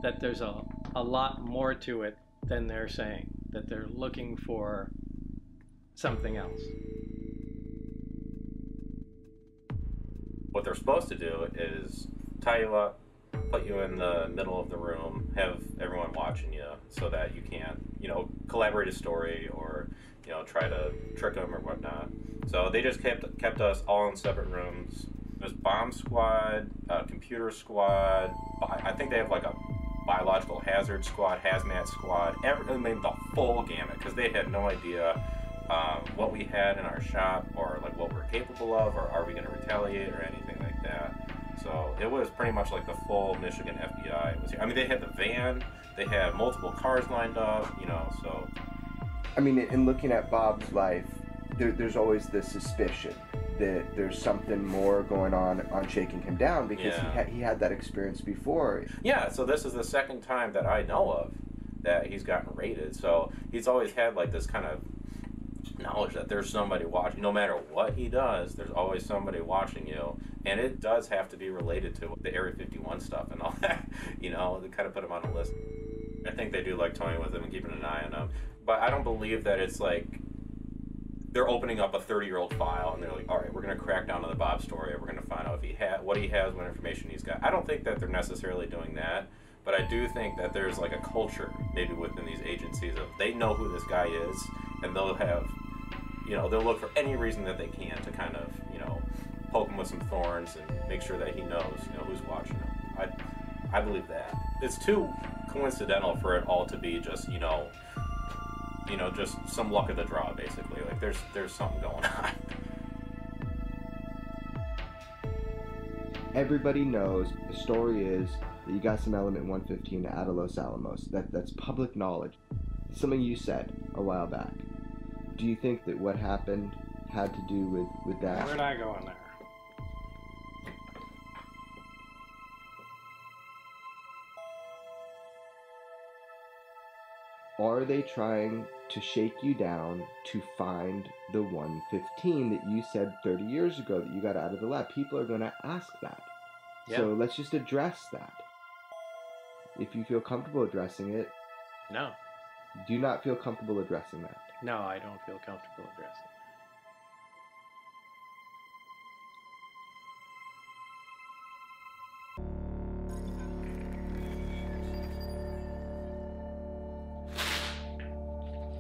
that there's a lot more to it than they're saying, that they're looking for something else. What they're supposed to do is tie you up, put you in the middle of the room, have everyone watching you so that you can't, you know, collaborate a story or, you know, try to trick them or whatnot. So they just kept us all in separate rooms. There's bomb squad, computer squad, I think they have like a biological hazard squad, hazmat squad, I mean the full gamut, because they had no idea what we had in our shop or like what we're capable of, or are we going to retaliate or anything like that. So it was pretty much like the full Michigan FBI. It was, I mean, they had the van, they had multiple cars lined up, you know, so. I mean, in looking at Bob's life, there's always the suspicion that there's something more going on shaking him down, because he had that experience before. Yeah, so this is the second time that I know of that he's gotten raided. So he's always had like this kind of knowledge that there's somebody watching. No matter what he does, there's always somebody watching you. And it does have to be related to the Area 51 stuff and all that. You know, they kind of put him on a list. I think they do like toying with him and keeping an eye on him. But I don't believe that it's like they're opening up a 30-year-old file and they're like, all right, we're going to crack down on the Bob story. We're going to find out if what he has, what information he's got. I don't think that they're necessarily doing that. But I do think that there's like a culture maybe within these agencies of they know who this guy is, and they'll have, you know, they'll look for any reason that they can to kind of, you know, poke him with some thorns and make sure that he knows, you know, who's watching him. I believe that. It's too coincidental for it all to be just, you know, just some luck of the draw, basically. Like there's something going on. Everybody knows the story is that you got some element 115 out of Los Alamos. That's public knowledge. Something you said a while back. Do you think that what happened had to do with that? Where'd I go in there? Are they trying to shake you down to find the 115 that you said 30 years ago that you got out of the lab? People are going to ask that. Yeah. So let's just address that. If you feel comfortable addressing it. No. Do you not feel comfortable addressing that? No, I don't feel comfortable addressing it.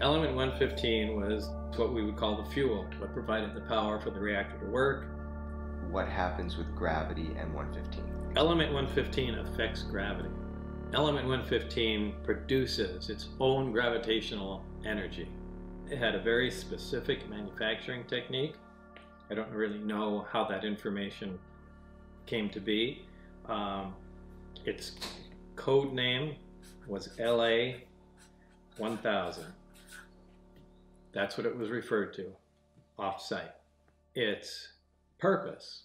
Element 115 was what we would call the fuel, what provided the power for the reactor to work. What happens with gravity and 115? Element 115 affects gravity. Element 115 produces its own gravitational energy. It had a very specific manufacturing technique. I don't really know how that information came to be. Its code name was LA 1000. That's what it was referred to. off-site. Its purpose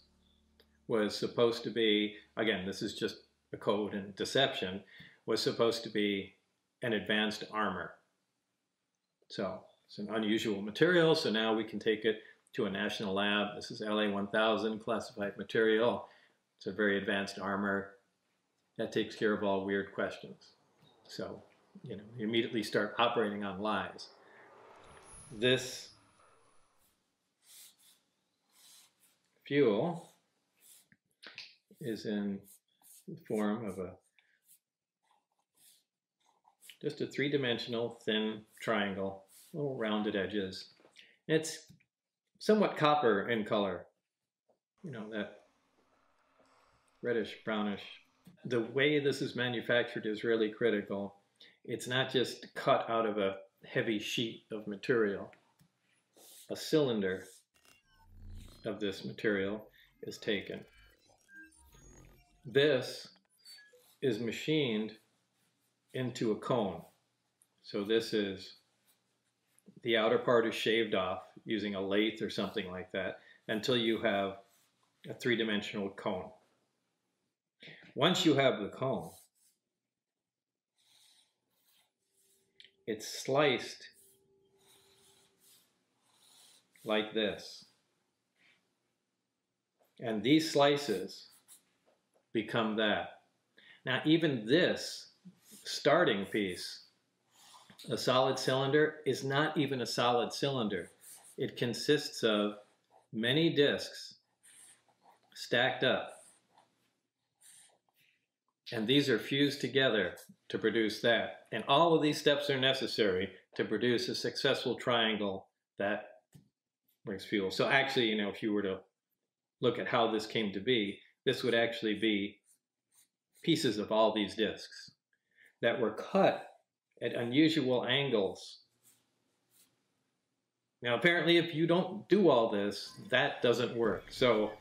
was supposed to be, again, this is just a code and deception, was supposed to be an advanced armor. So it's an unusual material, so now we can take it to a national lab. This is LA-1000 classified material. It's a very advanced armor that takes care of all weird questions. So, you immediately start operating on lies. This fuel is in the form of just a three-dimensional thin triangle, little rounded edges. It's somewhat copper in color, that reddish brownish. The way this is manufactured is really critical. It's not just cut out of a heavy sheet of material. A cylinder of this material is taken. This is machined into a cone. So this is, the outer part is shaved off using a lathe or something like that until you have a three-dimensional cone. Once you have the cone, it's sliced like this. And these slices become that. Now, even this starting piece, a solid cylinder, is not even a solid cylinder. It consists of many discs stacked up. And these are fused together to produce that. And all of these steps are necessary to produce a successful triangle that brings fuel. So actually, if you were to look at how this came to be, this would actually be pieces of all these discs that were cut at unusual angles. Now, apparently, if you don't do all this, that doesn't work. So,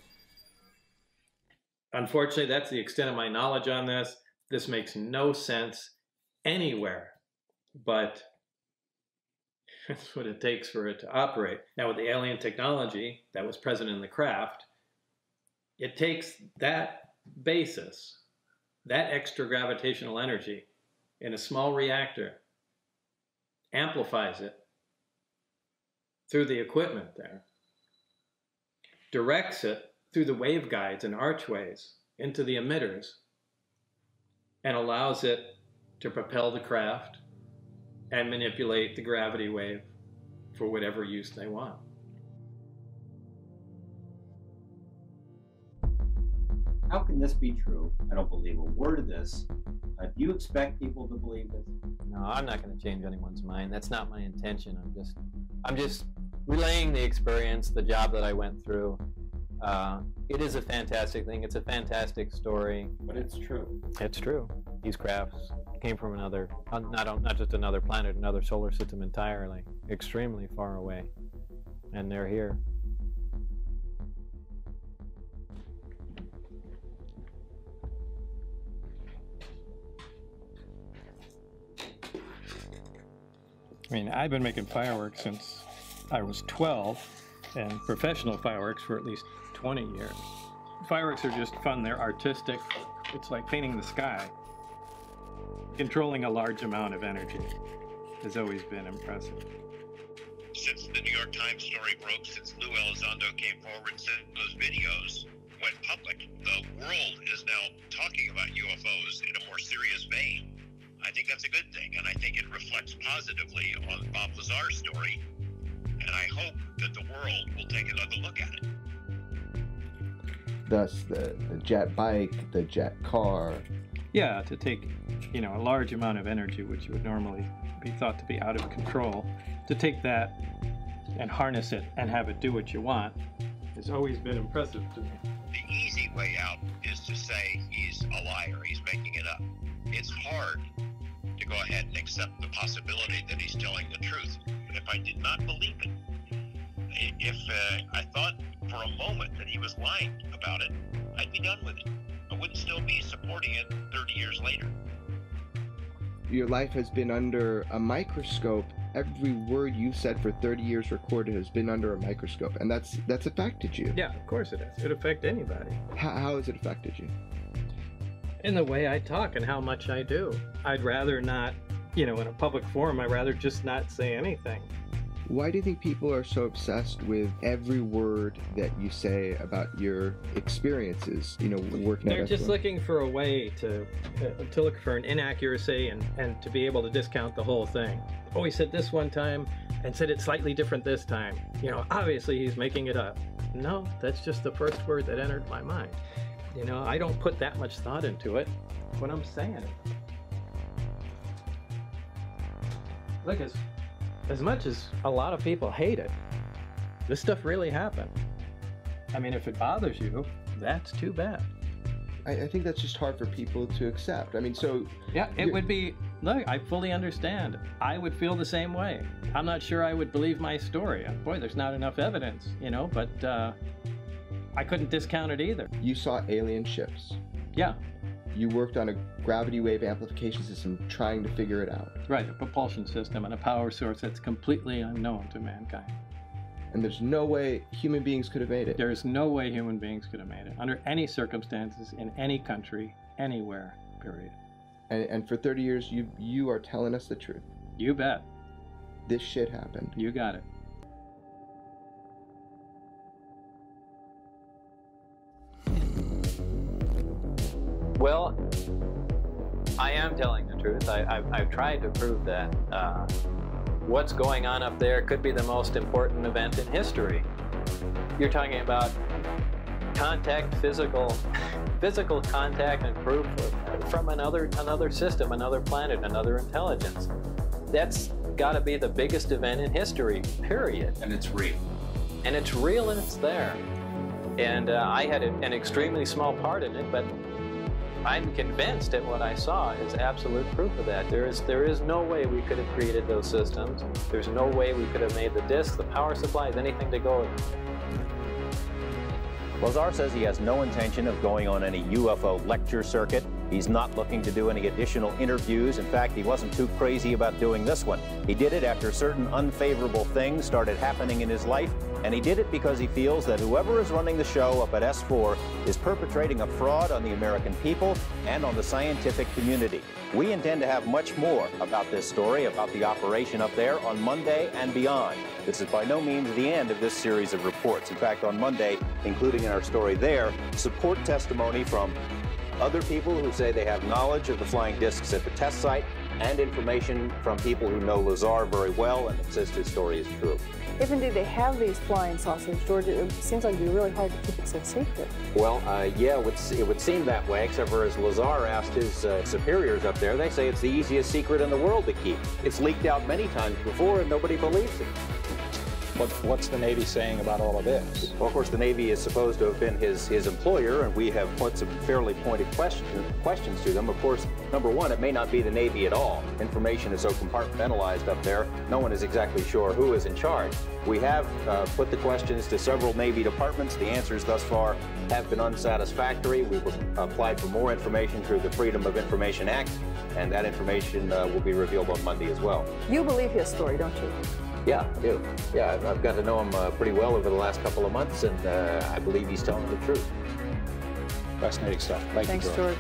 unfortunately, that's the extent of my knowledge on this. This makes no sense anywhere, but that's what it takes for it to operate. Now, with the alien technology that was present in the craft, it takes that basis, that extra gravitational energy in a small reactor, amplifies it through the equipment there, directs it through the waveguides and archways into the emitters, and allows it to propel the craft and manipulate the gravity wave for whatever use they want. How can this be true? I don't believe a word of this. Do you expect people to believe this? No, I'm not going to change anyone's mind. That's not my intention. I'm just relaying the experience, the job that I went through. It is a fantastic thing. It's a fantastic story. But it's true. It's true. These crafts came from another, not just another planet, another solar system entirely, extremely far away, and they're here. I mean, I've been making fireworks since I was 12, and professional fireworks for at least 20 years. Fireworks are just fun. They're artistic. It's like painting the sky. Controlling a large amount of energy has always been impressive. Since the New York Times story broke, since Lou Elizondo came forward and said those videos went public, the world is now talking about UFOs in a more serious vein. I think that's a good thing, and I think it reflects positively on Bob Lazar's story, and I hope that the world will take another look at it. Thus, the jet bike, the jet car. Yeah, to take, a large amount of energy, which would normally be thought to be out of control, to take that and harness it and have it do what you want has always been impressive to me. The easy way out is to say he's a liar, he's making it up. It's hard to go ahead and accept the possibility that he's telling the truth. But if I did not believe it, if I thought for a moment that he was lying about it, I'd be done with it. I wouldn't still be supporting it 30 years later. Your life has been under a microscope every word you've said for 30 years recorded has been under a microscope, and that's affected you. Yeah, of course it has. It'd affect anybody. How has it affected you? In the way I talk and how much I do. I'd rather not, in a public forum, I'd rather just not say anything. Why do you think people are so obsessed with every word that you say about your experiences, working at They're just looking for a way to look for an inaccuracy and to be able to discount the whole thing. Oh, he said this one time and said it slightly different this time. Obviously he's making it up. No, that's just the first word that entered my mind. I don't put that much thought into it when I'm saying it. Look, as much as a lot of people hate it, this stuff really happened. I mean, if it bothers you, that's too bad. I think that's just hard for people to accept. I mean, so... Yeah, it would be... Look, I fully understand. I would feel the same way. I'm not sure I would believe my story. Boy, there's not enough evidence, but I couldn't discount it either. You saw alien ships. Yeah. You worked on a gravity wave amplification system trying to figure it out. Right, a propulsion system and a power source that's completely unknown to mankind. And there's no way human beings could have made it. There's no way human beings could have made it, under any circumstances, in any country, anywhere, period. And for 30 years, you are telling us the truth. You bet. This shit happened. You got it. Well, I am telling the truth. I've tried to prove that. What's going on up there could be the most important event in history. You're talking about contact, physical contact and proof from another system, another planet, another intelligence. That's got to be the biggest event in history, period. And it's real. And it's real and it's there. And I had an extremely small part in it, but I'm convinced that what I saw is absolute proof of that. There is no way we could have created those systems. There's no way we could have made the discs, the power supplies, anything to go with it. Lazart says he has no intention of going on any UFO lecture circuit. He's not looking to do any additional interviews. In fact, he wasn't too crazy about doing this one. He did it after certain unfavorable things started happening in his life, and he did it because he feels that whoever is running the show up at S4 is perpetrating a fraud on the American people and on the scientific community. We intend to have much more about this story, about the operation up there, on Monday and beyond. This is by no means the end of this series of reports. In fact, on Monday, including in our story there, support testimony from other people who say they have knowledge of the flying discs at the test site, and information from people who know Lazart very well and insist his story is true. If indeed they have these flying saucers, George, it seems like it'd be really hard to keep it so secret. Well, yeah, it would seem that way, except for as Lazart asked his superiors up there, they say it's the easiest secret in the world to keep. It's leaked out many times before and nobody believes it. What's the Navy saying about all of this? Well, of course, the Navy is supposed to have been his employer, and we have put some fairly pointed questions to them. Of course, number one, it may not be the Navy at all. Information is so compartmentalized up there, no one is exactly sure who is in charge. We have put the questions to several Navy departments. The answers thus far have been unsatisfactory. We've applied for more information through the Freedom of Information Act, and that information will be revealed on Monday as well. You believe his story, don't you? Yeah, I do. Yeah, I've got to know him pretty well over the last couple of months, and I believe he's telling the truth. Fascinating stuff. Thanks, George.